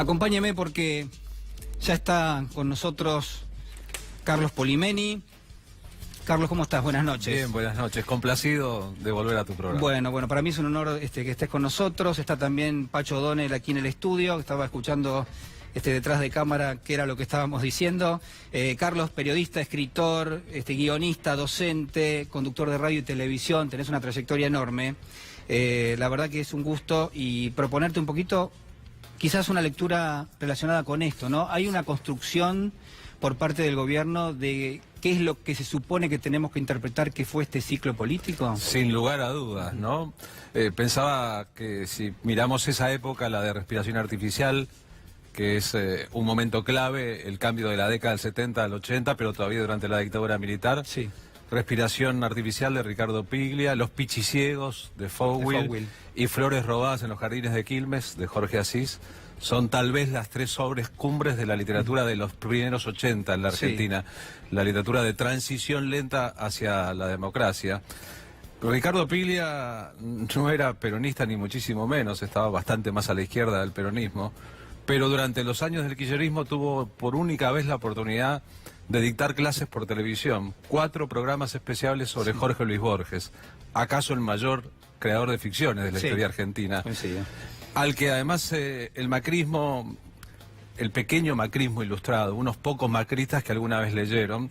Acompáñeme porque ya está con nosotros Carlos Polimeni. Carlos, ¿cómo estás? Buenas noches. Bien, buenas noches. Complacido de volver a tu programa. Bueno, para mí es un honor que estés con nosotros. Está también Pacho O'Donnell aquí en el estudio, que estaba escuchando detrás de cámara qué era lo que estábamos diciendo. Carlos, periodista, escritor, guionista, docente, conductor de radio y televisión, tenés una trayectoria enorme. La verdad que es un gusto y proponerte un poquito, quizás una lectura relacionada con esto, ¿no? Hay una construcción por parte del gobierno de qué es lo que se supone que tenemos que interpretar que fue este ciclo político. Sin lugar a dudas, ¿no? Pensaba que si miramos esa época, la de respiración artificial, que es un momento clave, el cambio de la década del 70 al 80, pero todavía durante la dictadura militar. Sí. Respiración artificial de Ricardo Piglia, Los pichiciegos de Fogwill y Flores robadas en los jardines de Quilmes de Jorge Asís. Son tal vez las tres obras cumbres de la literatura de los primeros 80 en la Argentina. Sí. La literatura de transición lenta hacia la democracia. Ricardo Piglia no era peronista ni muchísimo menos, estaba bastante más a la izquierda del peronismo, pero durante los años del kirchnerismo tuvo por única vez la oportunidad de dictar clases por televisión. 4 programas especiales sobre Jorge Luis Borges, acaso el mayor creador de ficciones de la historia argentina. Sí. Al que además el macrismo, el pequeño macrismo ilustrado, unos pocos macristas que alguna vez leyeron,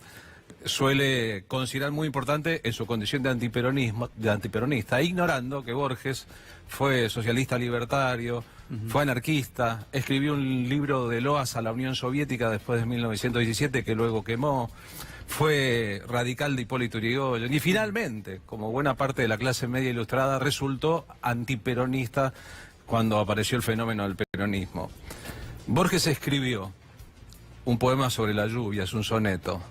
suele considerar muy importante en su condición de antiperonista, ignorando que Borges fue socialista libertario, fue anarquista, escribió un libro de loas a la Unión Soviética después de 1917 que luego quemó, fue radical de Hipólito Yrigoyen y finalmente, como buena parte de la clase media ilustrada, resultó antiperonista cuando apareció el fenómeno del peronismo. Borges escribió un poema sobre la lluvia, es un soneto.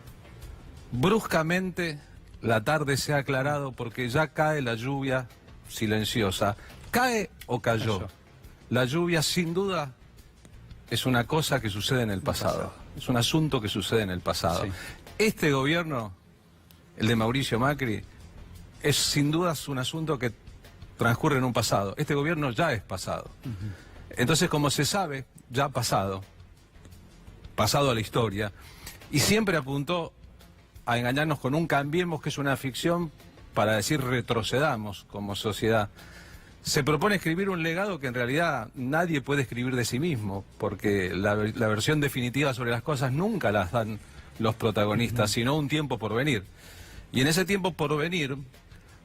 Bruscamente la tarde se ha aclarado porque ya cae la lluvia silenciosa. ¿Cae o cayó? La lluvia sin duda es una cosa que sucede en el pasado. Es un asunto que sucede en el pasado. Sí. Este gobierno, el de Mauricio Macri, es sin duda un asunto que transcurre en un pasado. Este gobierno ya es pasado. Entonces, como se sabe, ya ha pasado a la historia, y siempre apuntó a engañarnos con un cambiemos, que es una ficción para decir retrocedamos como sociedad. Se propone escribir un legado que en realidad nadie puede escribir de sí mismo, porque la versión definitiva sobre las cosas nunca las dan los protagonistas, sino un tiempo por venir. Y en ese tiempo por venir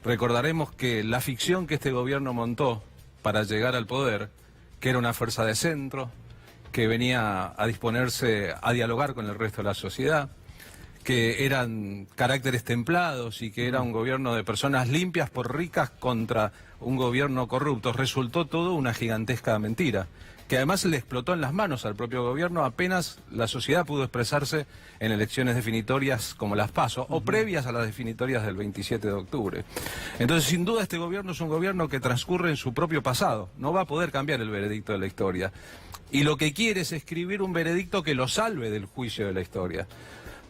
recordaremos que la ficción que este gobierno montó para llegar al poder, que era una fuerza de centro, que venía a disponerse a dialogar con el resto de la sociedad, que eran caracteres templados y que era un gobierno de personas limpias por ricas contra un gobierno corrupto, resultó todo una gigantesca mentira, que además le explotó en las manos al propio gobierno apenas la sociedad pudo expresarse en elecciones definitorias como las PASO, o previas a las definitorias del 27 de octubre. Entonces, sin duda, este gobierno es un gobierno que transcurre en su propio pasado, no va a poder cambiar el veredicto de la historia. Y lo que quiere es escribir un veredicto que lo salve del juicio de la historia.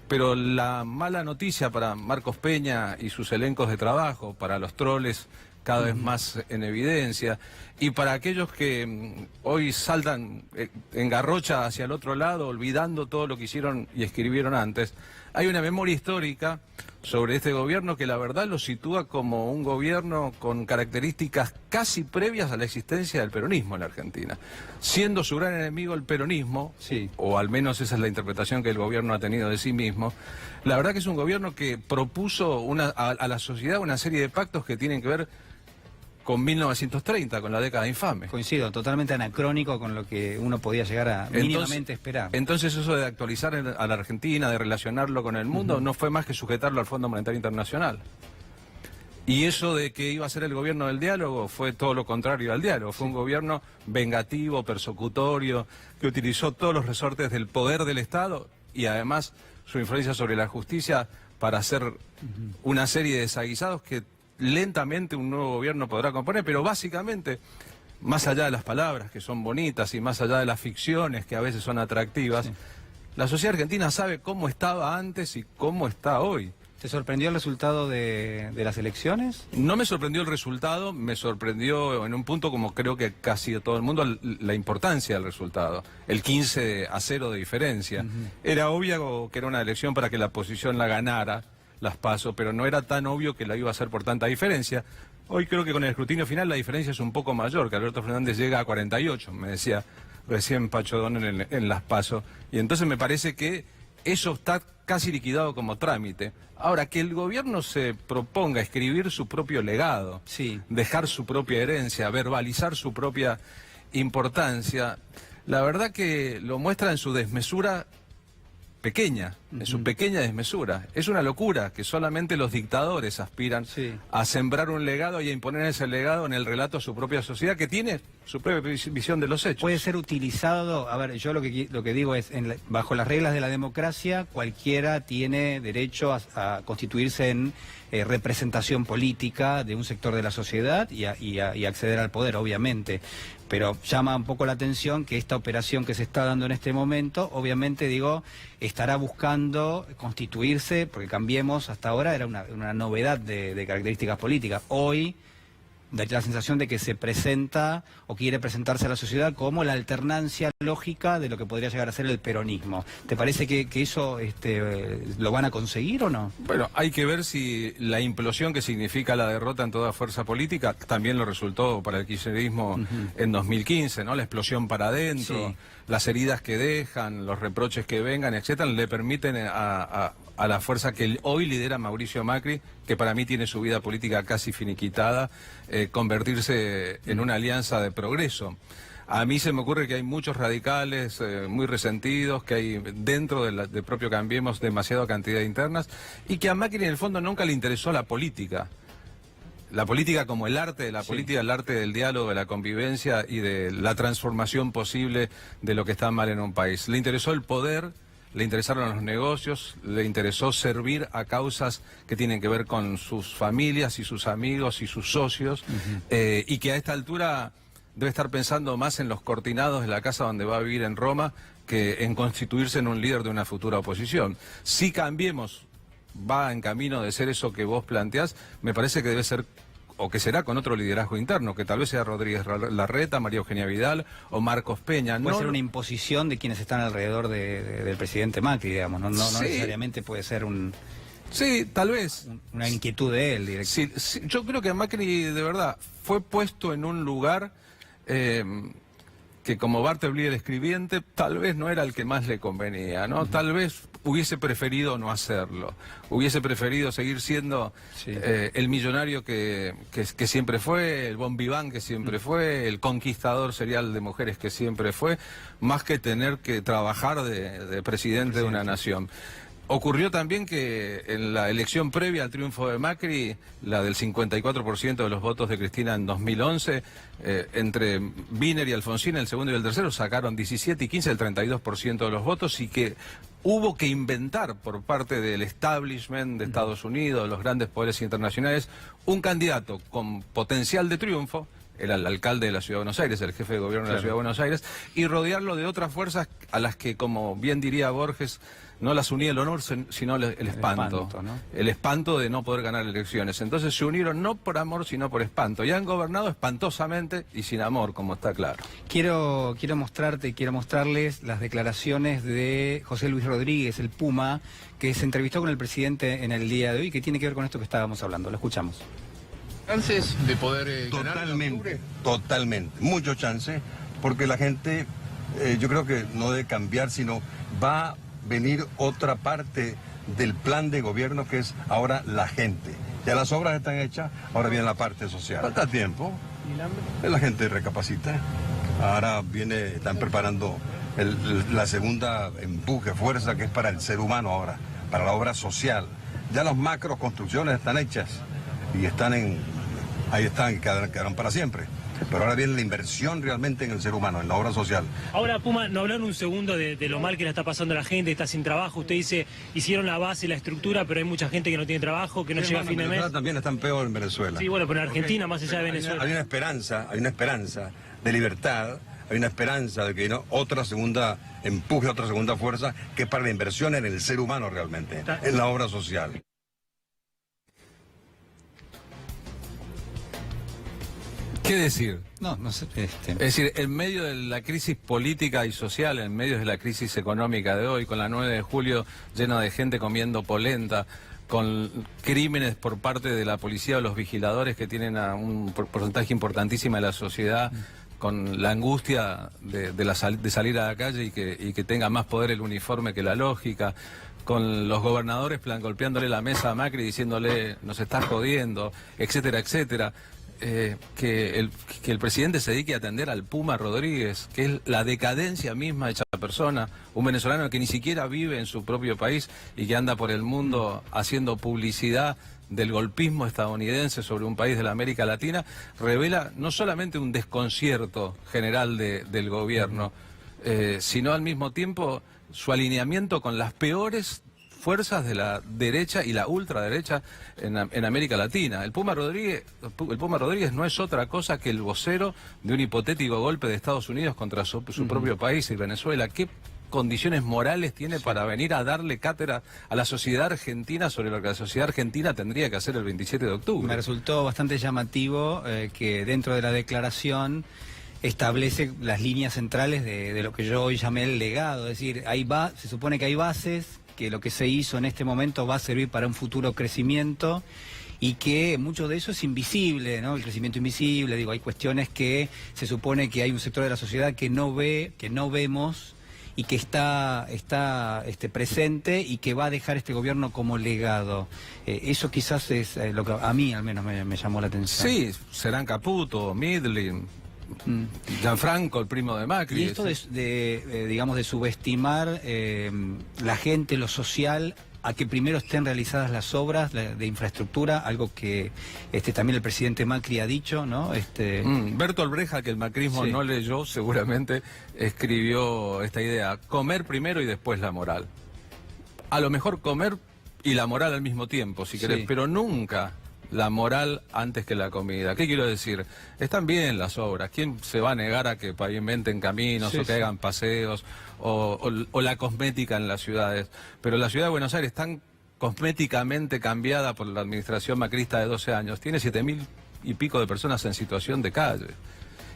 Pero la mala noticia para Marcos Peña y sus elencos de trabajo, para los troles cada vez más en evidencia, y para aquellos que hoy saltan en garrocha hacia el otro lado, olvidando todo lo que hicieron y escribieron antes, hay una memoria histórica sobre este gobierno que la verdad lo sitúa como un gobierno con características casi previas a la existencia del peronismo en la Argentina. Siendo su gran enemigo el peronismo, o al menos esa es la interpretación que el gobierno ha tenido de sí mismo, la verdad que es un gobierno que propuso a la sociedad una serie de pactos que tienen que ver con 1930, con la década infame. Coincido, totalmente anacrónico con lo que uno podía llegar a mínimamente esperar. Entonces eso de actualizar a la Argentina, de relacionarlo con el mundo, no fue más que sujetarlo al Fondo Monetario Internacional. Y eso de que iba a ser el gobierno del diálogo fue todo lo contrario al diálogo. Fue un gobierno vengativo, persecutorio, que utilizó todos los resortes del poder del Estado y además su influencia sobre la justicia para hacer una serie de desaguisados que lentamente un nuevo gobierno podrá componer, pero básicamente, más allá de las palabras que son bonitas y más allá de las ficciones que a veces son atractivas, la sociedad argentina sabe cómo estaba antes y cómo está hoy. ¿Te sorprendió el resultado de las elecciones? No me sorprendió el resultado, me sorprendió en un punto, como creo que casi todo el mundo, la importancia del resultado. El 15-0 de diferencia. Era obvio que era una elección para que la oposición la ganara, las PASO, pero no era tan obvio que la iba a hacer por tanta diferencia. Hoy creo que con el escrutinio final la diferencia es un poco mayor, que Alberto Fernández llega a 48, me decía recién Pacho Donel en las PASO. Y entonces me parece que eso está casi liquidado como trámite. Ahora, que el gobierno se proponga escribir su propio legado, Sí. dejar su propia herencia, verbalizar su propia importancia, la verdad que lo muestra en su desmesura pequeña, en su pequeña desmesura. Es una locura que solamente los dictadores aspiran a sembrar un legado y a imponer ese legado en el relato a su propia sociedad, que tiene su propia visión de los hechos. Puede ser utilizado, a ver, yo lo que digo es, bajo las reglas de la democracia, cualquiera tiene derecho a constituirse en representación política de un sector de la sociedad y acceder al poder, obviamente. Pero llama un poco la atención que esta operación que se está dando en este momento, obviamente, digo, estará buscando constituirse, porque Cambiemos hasta ahora era una novedad de características políticas. Hoy da la sensación de que se presenta o quiere presentarse a la sociedad como la alternancia lógica de lo que podría llegar a ser el peronismo. ¿Te parece que eso lo van a conseguir o no? Bueno, hay que ver si la implosión que significa la derrota en toda fuerza política también lo resultó para el kirchnerismo en 2015, ¿no? La explosión para adentro, las heridas que dejan, los reproches que vengan, etcétera, le permiten a la fuerza que hoy lidera Mauricio Macri, que para mí tiene su vida política casi finiquitada, convertirse en una alianza de progreso. A mí se me ocurre que hay muchos radicales muy resentidos, que hay dentro del propio Cambiemos demasiada cantidad de internas, y que a Macri en el fondo nunca le interesó la política. La política como el arte de la política, el arte del diálogo, de la convivencia y de la transformación posible de lo que está mal en un país. Le interesó el poder, le interesaron los negocios, le interesó servir a causas que tienen que ver con sus familias y sus amigos y sus socios, y que a esta altura debe estar pensando más en los cortinados de la casa donde va a vivir en Roma que en constituirse en un líder de una futura oposición. Si Cambiemos va en camino de ser eso que vos planteás, me parece que debe ser, o que será con otro liderazgo interno, que tal vez sea Rodríguez Larreta, María Eugenia Vidal o Marcos Peña. Puede ser una imposición de quienes están alrededor del presidente Macri, digamos, no necesariamente puede ser Sí, tal vez. Una inquietud de él, directamente. Sí, yo creo que Macri, de verdad, fue puesto en un lugar que, como Bartleby el escribiente, tal vez no era el que más le convenía, ¿no? Tal vez hubiese preferido no hacerlo, hubiese preferido seguir siendo el millonario que siempre fue, el bon vivant que siempre fue, el conquistador serial de mujeres que siempre fue, más que tener que trabajar de presidente de una nación. Ocurrió también que en la elección previa al triunfo de Macri, la del 54% de los votos de Cristina en 2011, entre Wiener y Alfonsín, el segundo y el tercero, sacaron 17 y 15, el 32% de los votos, y que hubo que inventar por parte del establishment de Estados Unidos, los grandes poderes internacionales, un candidato con potencial de triunfo. Era el alcalde de la Ciudad de Buenos Aires, el jefe de gobierno de la Ciudad de Buenos Aires, y rodearlo de otras fuerzas a las que, como bien diría Borges, no las unía el honor, sino el espanto. ¿No? El espanto de no poder ganar elecciones. Entonces se unieron no por amor, sino por espanto. Y han gobernado espantosamente y sin amor, como está claro. Quiero mostrarles las declaraciones de José Luis Rodríguez, el Puma, que se entrevistó con el presidente en el día de hoy, que tiene que ver con esto que estábamos hablando. Lo escuchamos. ¿Chances de poder ganar en octubre? Totalmente, muchos chances, porque la gente, yo creo que no debe cambiar, sino va a venir otra parte del plan de gobierno, que es ahora la gente. Ya las obras están hechas, ahora viene la parte social. Falta tiempo, la gente recapacita. Ahora están preparando la segunda empuje, fuerza, que es para el ser humano ahora, para la obra social. Ya las macro construcciones están hechas y ahí están, quedarán para siempre. Pero ahora viene la inversión realmente en el ser humano, en la obra social. Ahora, Puma, no hablan un segundo de lo mal que le está pasando a la gente, está sin trabajo. Usted dice, hicieron la base, la estructura, pero hay mucha gente que no tiene trabajo, que no llega a fin de mes. También están peor en Venezuela. Sí, bueno, pero en Argentina, más allá de Venezuela. Hay una esperanza de libertad, hay una esperanza de que otra segunda empuje, otra segunda fuerza, que es para la inversión en el ser humano realmente, en la obra social. ¿Qué decir? No sé. Es decir, en medio de la crisis política y social, en medio de la crisis económica de hoy, con la 9 de julio llena de gente comiendo polenta, con crímenes por parte de la policía o los vigiladores que tienen a un porcentaje importantísimo de la sociedad, con la angustia de salir a la calle y que tenga más poder el uniforme que la lógica, con los gobernadores golpeándole la mesa a Macri diciéndole nos estás jodiendo, etcétera, etcétera. Que el presidente se dedique a atender al Puma Rodríguez, que es la decadencia misma hecha persona, un venezolano que ni siquiera vive en su propio país y que anda por el mundo haciendo publicidad del golpismo estadounidense sobre un país de la América Latina, revela no solamente un desconcierto general del gobierno, sino al mismo tiempo su alineamiento con las peores fuerzas de la derecha y la ultraderecha en América Latina. El Puma Rodríguez no es otra cosa que el vocero de un hipotético golpe de Estados Unidos contra su propio país y Venezuela. ¿Qué condiciones morales tiene para venir a darle cátedra a la sociedad argentina sobre lo que la sociedad argentina tendría que hacer el 27 de octubre? Me resultó bastante llamativo que dentro de la declaración establece las líneas centrales de lo que yo hoy llamé el legado. Es decir, se supone que hay bases, que lo que se hizo en este momento va a servir para un futuro crecimiento y que mucho de eso es invisible, ¿no? El crecimiento invisible, digo, hay cuestiones que se supone que hay un sector de la sociedad que no ve, que no vemos y que está presente y que va a dejar este gobierno como legado. Eso quizás es lo que a mí al menos me llamó la atención. Sí, serán Caputo, Midlin, Gianfranco, el primo de Macri. Y esto digamos, de subestimar la gente, lo social, a que primero estén realizadas las obras de infraestructura, algo que también el presidente Macri ha dicho, ¿no? Bertolt Brecht, que el macrismo no leyó, seguramente escribió esta idea: comer primero y después la moral. A lo mejor comer y la moral al mismo tiempo, si querés, pero nunca la moral antes que la comida. ¿Qué quiero decir? Están bien las obras. ¿Quién se va a negar a que pavimenten caminos o que hagan paseos o la cosmética en las ciudades? Pero la ciudad de Buenos Aires, tan cosméticamente cambiada por la administración macrista de 12 años, tiene 7.000 y pico de personas en situación de calle.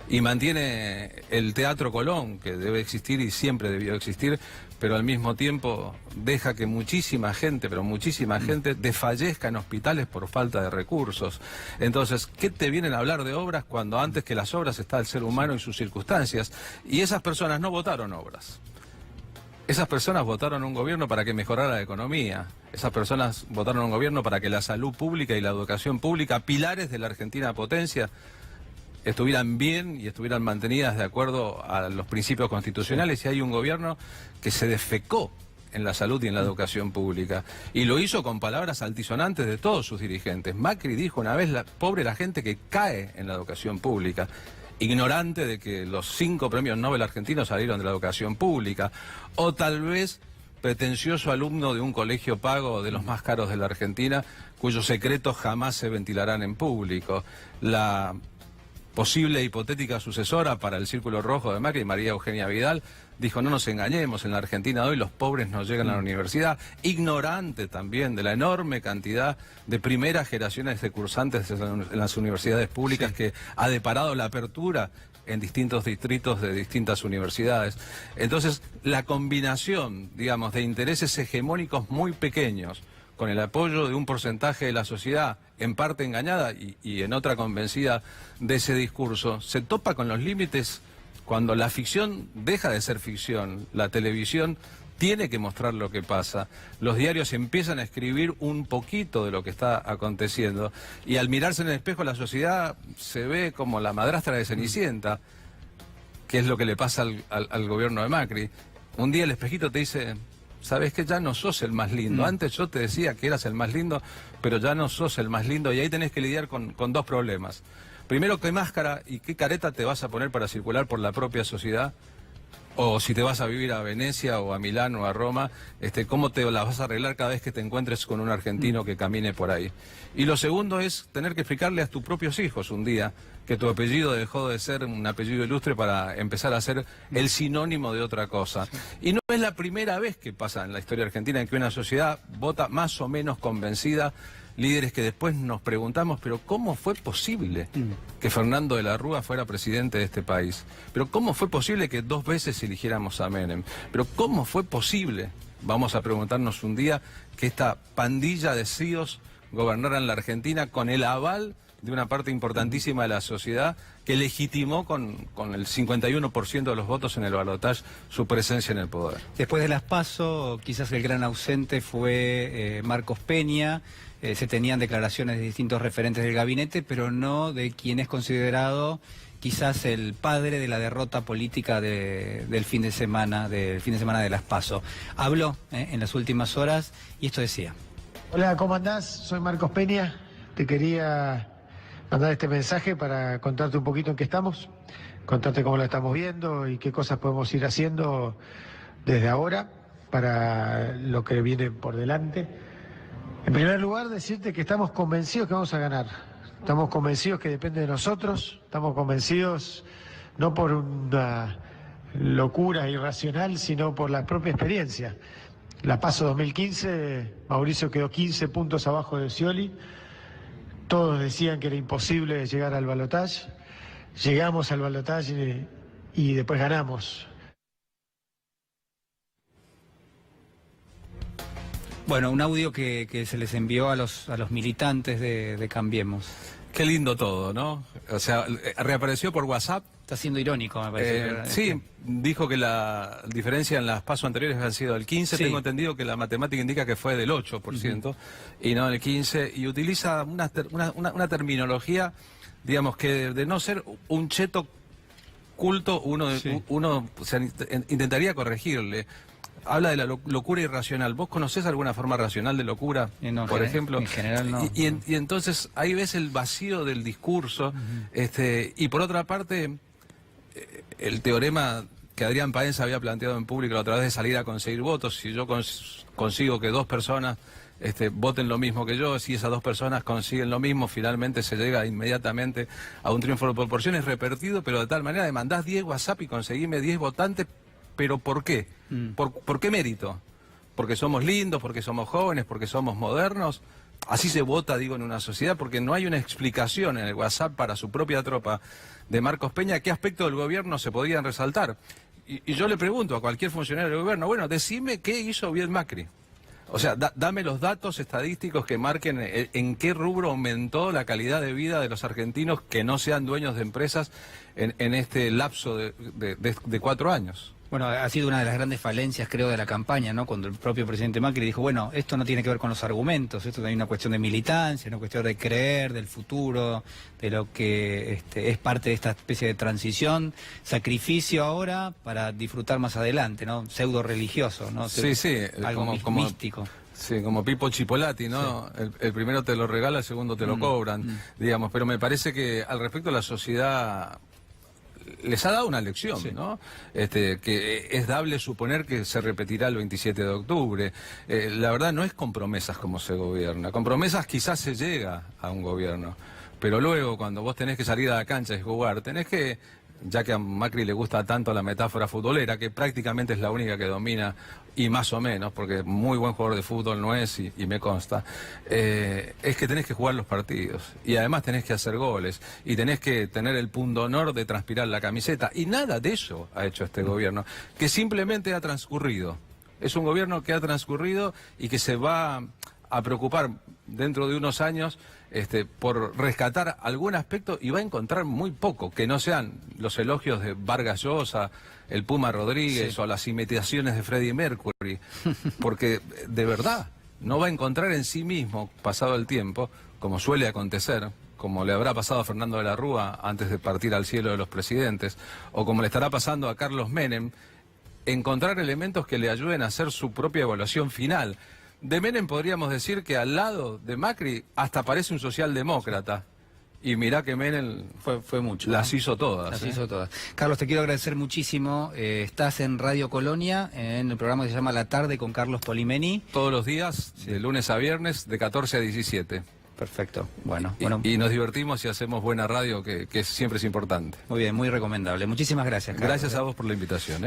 Y mantiene el Teatro Colón, que debe existir y siempre debió existir, pero al mismo tiempo deja que muchísima gente, pero muchísima gente, desfallezca en hospitales por falta de recursos. Entonces, ¿qué te vienen a hablar de obras cuando antes que las obras está el ser humano y sus circunstancias? Y esas personas no votaron obras. Esas personas votaron un gobierno para que mejorara la economía. Esas personas votaron un gobierno para que la salud pública y la educación pública, pilares de la Argentina potencia, estuvieran bien y estuvieran mantenidas de acuerdo a los principios constitucionales. Y hay un gobierno que se defecó en la salud y en la educación pública. Y lo hizo con palabras altisonantes de todos sus dirigentes. Macri dijo una vez, pobre la gente que cae en la educación pública, ignorante de que los 5 premios Nobel argentinos salieron de la educación pública. O tal vez pretencioso alumno de un colegio pago de los más caros de la Argentina, cuyos secretos jamás se ventilarán en público. La posible hipotética sucesora para el Círculo Rojo de Macri, María Eugenia Vidal, dijo: no nos engañemos, en la Argentina de hoy los pobres no llegan a la universidad. Ignorante también de la enorme cantidad de primeras generaciones de cursantes en las universidades públicas que ha deparado la apertura en distintos distritos de distintas universidades. Entonces, la combinación, digamos, de intereses hegemónicos muy pequeños, con el apoyo de un porcentaje de la sociedad, en parte engañada y en otra convencida de ese discurso, se topa con los límites cuando la ficción deja de ser ficción. La televisión tiene que mostrar lo que pasa. Los diarios empiezan a escribir un poquito de lo que está aconteciendo. Y al mirarse en el espejo, la sociedad se ve como la madrastra de Cenicienta, que es lo que le pasa al gobierno de Macri. Un día el espejito te dice: sabes que ya no sos el más lindo. Antes yo te decía que eras el más lindo, pero ya no sos el más lindo. Y ahí tenés que lidiar con 2 problemas. Primero, ¿qué máscara y qué careta te vas a poner para circular por la propia sociedad? O si te vas a vivir a Venecia o a Milán o a Roma, ¿cómo te la vas a arreglar cada vez que te encuentres con un argentino que camine por ahí? Y lo segundo es tener que explicarle a tus propios hijos un día que tu apellido dejó de ser un apellido ilustre para empezar a ser el sinónimo de otra cosa. Y no es la primera vez que pasa en la historia argentina en que una sociedad vota más o menos convencida líderes que después nos preguntamos, pero ¿cómo fue posible que Fernando de la Rúa fuera presidente de este país? ¿Pero cómo fue posible que 2 veces eligiéramos a Menem? ¿Pero cómo fue posible, vamos a preguntarnos un día, que esta pandilla de CEOs gobernaran la Argentina con el aval de una parte importantísima de la sociedad que legitimó con el 51% de los votos en el balotaje su presencia en el poder? Después de las PASO, quizás el gran ausente fue Marcos Peña. Se tenían declaraciones de distintos referentes del gabinete, pero no de quien es considerado quizás el padre de la derrota política del fin de semana de las PASO. Habló en las últimas horas y esto decía. Hola, ¿cómo andás? Soy Marcos Peña. Te quería mandar este mensaje para contarte un poquito en qué estamos, contarte cómo lo estamos viendo y qué cosas podemos ir haciendo desde ahora para lo que viene por delante. En primer lugar, decirte que estamos convencidos que vamos a ganar. Estamos convencidos que depende de nosotros, estamos convencidos no por una locura irracional, sino por la propia experiencia. La PASO 2015, Mauricio quedó 15 puntos abajo de Scioli. Todos decían que era imposible llegar al balotaje. Llegamos al balotaje y después ganamos. Bueno, un audio que se les envió a los militantes de Cambiemos. Qué lindo todo, ¿no? O sea, reapareció por WhatsApp. Está siendo irónico, me parece. Sí, dijo que la diferencia en las PASO anteriores han sido del 15, sí. Tengo entendido que la matemática indica que fue del 8%, y no del 15%, y utiliza una terminología, digamos, que de no ser un cheto culto, uno intentaría corregirle. Habla de la locura irracional. ¿Vos conocés alguna forma racional de locura, no, por ejemplo? En general no. Y entonces ahí ves el vacío del discurso, y por otra parte, el teorema que Adrián Paenza había planteado en público la otra vez de salir a conseguir votos. Si yo consigo que 2 personas voten lo mismo que yo, si esas 2 personas consiguen lo mismo, finalmente se llega inmediatamente a un triunfo de proporciones repartido, pero de tal manera que mandás 10 WhatsApp y conseguime 10 votantes. ¿Pero por qué? ¿Por qué mérito? ¿Porque somos lindos? ¿Porque somos jóvenes? ¿Porque somos modernos? Así se vota, digo, en una sociedad, porque no hay una explicación en el WhatsApp para su propia tropa de Marcos Peña qué aspectos del gobierno se podían resaltar. Y yo le pregunto a cualquier funcionario del gobierno, bueno, decime qué hizo bien Macri. O sea, dame los datos estadísticos que marquen en qué rubro aumentó la calidad de vida de los argentinos que no sean dueños de empresas en este lapso de 4 años. Bueno, ha sido una de las grandes falencias, creo, de la campaña, ¿no? Cuando el propio presidente Macri dijo, bueno, esto no tiene que ver con los argumentos, esto hay una cuestión de militancia, una cuestión de creer, del futuro, de lo que es parte de esta especie de transición, sacrificio ahora para disfrutar más adelante, ¿no? Pseudo religioso, ¿no? Sí, Algo místico. Sí, como Pipo Chipolati, ¿no? Sí. El primero te lo regala, el segundo te lo cobran, digamos. Pero me parece que al respecto la sociedad les ha dado una lección, sí. ¿No? Que es dable suponer que se repetirá el 27 de octubre. La verdad no es con promesas como se gobierna. Con promesas quizás se llega a un gobierno, pero luego cuando vos tenés que salir a la cancha y jugar, tenés que, ya que a Macri le gusta tanto la metáfora futbolera, que prácticamente es la única que domina, y más o menos, porque muy buen jugador de fútbol no es, y me consta, es que tenés que jugar los partidos, y además tenés que hacer goles, y tenés que tener el pundonor de transpirar la camiseta, y nada de eso ha hecho este gobierno, que simplemente ha transcurrido. Es un gobierno que ha transcurrido y que se va a preocupar dentro de unos años por rescatar algún aspecto, y va a encontrar muy poco, que no sean los elogios de Vargas Llosa, el Puma Rodríguez, sí, o las imitaciones de Freddie Mercury, porque de verdad no va a encontrar en sí mismo, pasado el tiempo, como suele acontecer, como le habrá pasado a Fernando de la Rúa antes de partir al cielo de los presidentes, o como le estará pasando a Carlos Menem, encontrar elementos que le ayuden a hacer su propia evaluación final. De Menem podríamos decir que al lado de Macri hasta parece un socialdemócrata. Y mirá que Menem fue mucho. Las hizo todas. Las hizo todas. Carlos, te quiero agradecer muchísimo. Estás en Radio Colonia, en el programa que se llama La Tarde con Carlos Polimeni. Todos los días, sí, de lunes a viernes, de 14 a 17. Perfecto. Bueno. Y nos divertimos y hacemos buena radio, que siempre es importante. Muy bien, muy recomendable. Muchísimas gracias, Carlos. Gracias a vos por la invitación.